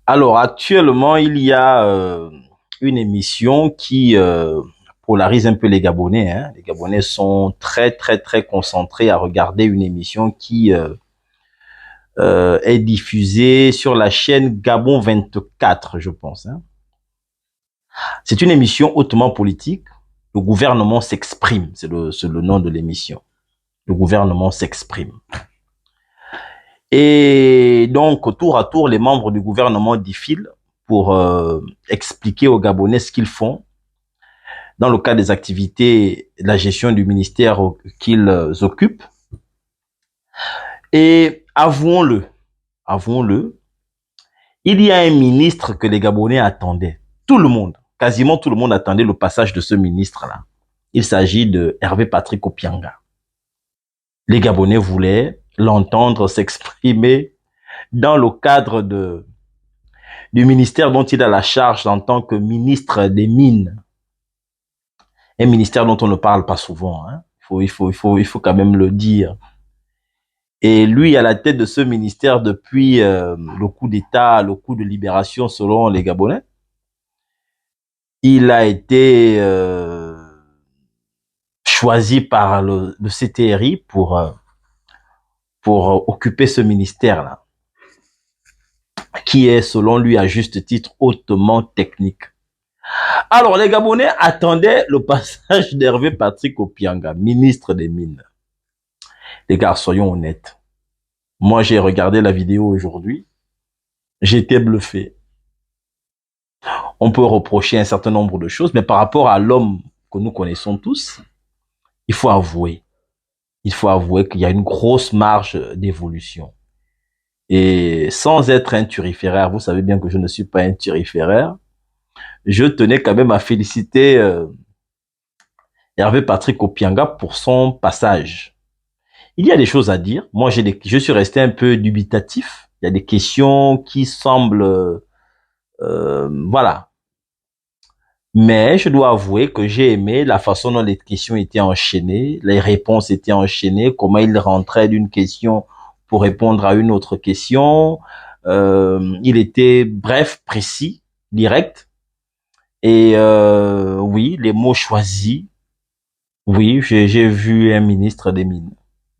Alors, actuellement, il y a une émission qui polarise un peu les Gabonais, hein. Les Gabonais sont très, très, très concentrés à regarder une émission qui est diffusée sur la chaîne Gabon 24, je pense, hein. C'est une émission hautement politique. Le gouvernement s'exprime, c'est le nom de l'émission. Le gouvernement s'exprime. Et donc, tour à tour, les membres du gouvernement défilent pour expliquer aux Gabonais ce qu'ils font dans le cadre des activités de la gestion du ministère qu'ils occupent. Et avouons-le, il y a un ministre que les Gabonais attendaient. Tout le monde, quasiment tout le monde attendait le passage de ce ministre-là. Il s'agit de Hervé Patrick Opianga. Les Gabonais voulaient l'entendre s'exprimer dans le cadre du ministère dont il a la charge en tant que ministre des Mines. Un ministère dont on ne parle pas souvent, hein. Il faut quand même le dire. Et lui, à la tête de ce ministère depuis le coup d'État, le coup de libération selon les Gabonais, il a été choisi par le CTRI pour occuper ce ministère-là, qui est, selon lui, à juste titre, hautement technique. Alors, les Gabonais attendaient le passage d'Hervé Patrick Opianga, ministre des Mines. Les gars, soyons honnêtes. Moi, j'ai regardé la vidéo aujourd'hui. J'étais bluffé. On peut reprocher un certain nombre de choses, mais par rapport à l'homme que nous connaissons tous, il faut avouer. Il faut avouer qu'il y a une grosse marge d'évolution. Et sans être un turiféraire, vous savez bien que je ne suis pas un turiféraire, je tenais quand même à féliciter Hervé Patrick Opianga pour son passage. Il y a des choses à dire. Moi, je suis resté un peu dubitatif. Il y a des questions qui semblent, voilà. Mais je dois avouer que j'ai aimé la façon dont les questions étaient enchaînées, les réponses étaient enchaînées, comment il rentrait d'une question pour répondre à une autre question. Il était bref, précis, direct. Et oui, les mots choisis. Oui, j'ai vu un ministre des Mines.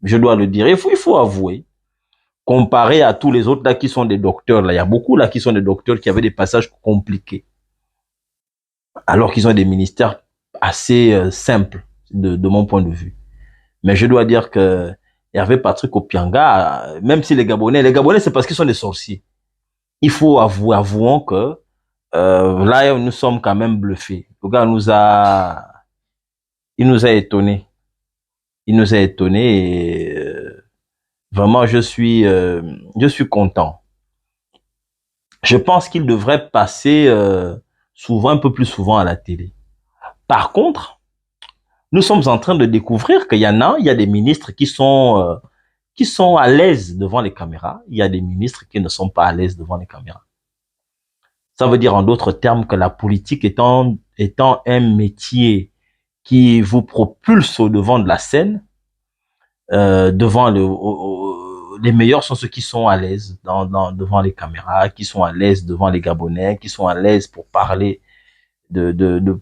Je dois le dire. Il faut avouer. Comparé à tous les autres là qui sont des docteurs, là, il y a beaucoup là qui sont des docteurs qui avaient des passages compliqués, alors qu'ils ont des ministères assez simples de mon point de vue. Mais je dois dire que Hervé Patrick Opianga, même si les Gabonais c'est parce qu'ils sont des sorciers. Il faut avouons que là nous sommes quand même bluffés. Le gars il nous a étonnés. Il nous a étonnés et vraiment je suis content. Je pense qu'il devrait passer souvent, un peu plus souvent à la télé. Par contre, nous sommes en train de découvrir il y a des ministres qui sont à l'aise devant les caméras. Il y a des ministres qui ne sont pas à l'aise devant les caméras. Ça veut dire en d'autres termes que la politique étant un métier qui vous propulse au devant de la scène, les meilleurs sont ceux qui sont à l'aise devant les caméras, qui sont à l'aise devant les Gabonais, qui sont à l'aise pour parler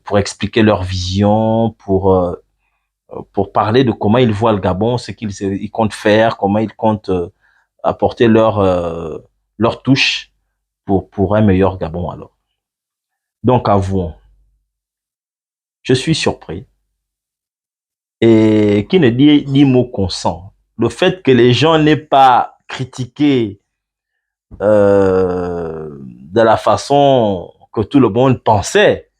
pour expliquer leur vision, pour parler de comment ils voient le Gabon, ce ils comptent faire, comment ils comptent apporter leur touche pour un meilleur Gabon alors. Donc avouons, je suis surpris. Et qui ne dit ni mot consent. Le fait que les gens n'aient pas critiqué de la façon que tout le monde pensait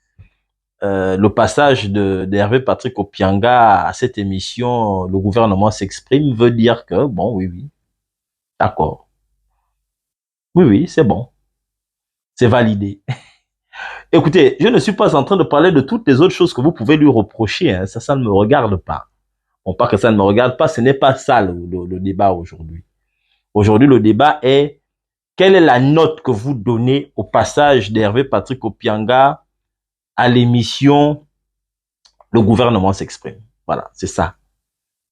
le passage d'Hervé Patrick Opianga à cette émission, le gouvernement s'exprime, veut dire que, bon, oui, oui, d'accord. Oui, oui, c'est bon. C'est validé. Écoutez, je ne suis pas en train de parler de toutes les autres choses que vous pouvez lui reprocher, hein. Ça ne me regarde pas. Bon, pas que ça ne me regarde pas, ce n'est pas ça le débat aujourd'hui. Aujourd'hui, le débat est quelle est la note que vous donnez au passage d'Hervé Patrick Opianga à l'émission Le gouvernement s'exprime. Voilà, c'est ça.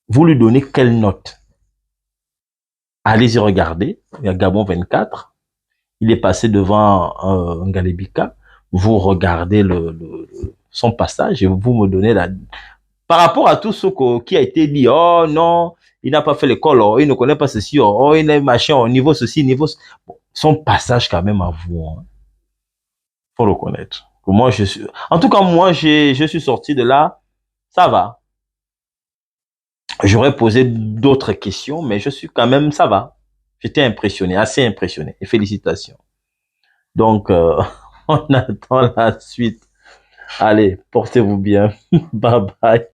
Vous lui donnez quelle note? Allez-y regarder, il y a Gabon 24. Il est passé devant un Galébika. Vous regardez son passage et vous me donnez la... Par rapport à tout ce qui a été dit, oh non, il n'a pas fait l'école, oh, il ne connaît pas ceci, oh, oh, il est machin au niveau ceci, niveau... Bon, son passage quand même à vous, hein, faut le connaître. Moi, je suis... En tout cas, moi, je suis sorti de là, ça va. J'aurais posé d'autres questions, mais je suis quand même, ça va. J'étais impressionné, assez impressionné. Et félicitations. Donc, on attend la suite. Allez, portez-vous bien. Bye bye.